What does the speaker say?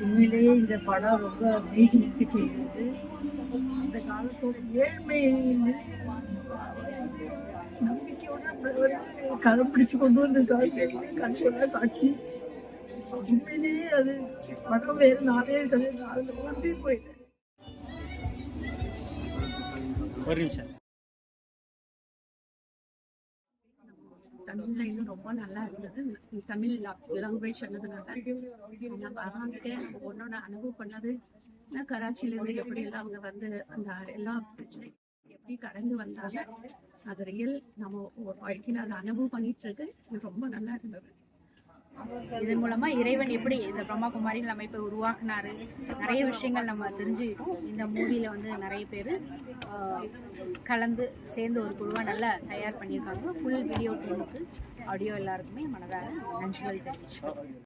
உண்மையிலேயே இந்த படம் ரொம்ப மெய்சிலிர்க்க செய்கிறது. அந்த காலத்தோட ஏழ்மை நம்பிக்கையோட களம் பிடிச்சு கொண்டு வந்திருக்காங்க. கண்கொள்ளா காட்சி. உண்மையிலேயே அது படம் வேறு நாளே கொண்டே போயிட்டேன். ஒரு நிமிஷம். தமிழ்ல இது ரொம்ப நல்லா இருந்தது. தமிழ் லாங்குவேஜ் சொன்னதுனால நம்ம அவங்ககிட்ட ஒன்னொன்னு அனுபவம் பண்ணது. கராச்சியில இருந்து எப்படி எல்லாம் அவங்க வந்து அந்த எல்லா பிரச்சனை எப்படி கடந்து வந்தாங்க, அது ரியல் நம்ம வாழ்க்கையில அதை அனுபவம் பண்ணிட்டு இருக்கு. இது ரொம்ப நல்லா இருந்தது. இதன் மூலமா இறைவன் எப்படி இந்த பிரம்மாகுமாரிகள் அமைப்பை உருவாக்குனாரு, நிறைய விஷயங்கள் நம்ம தெரிஞ்சுக்கிட்டோம். இந்த மூவில வந்து நிறைய பேர் கலந்து சேர்ந்து ஒரு குழுவாக நல்லா தயார் பண்ணியிருக்காங்க. ஃபுல் வீடியோ டீமுக்கு, ஆடியோ எல்லாருக்குமே மனதார நன்றிகள் தெரிவிச்சுக்கிறோம்.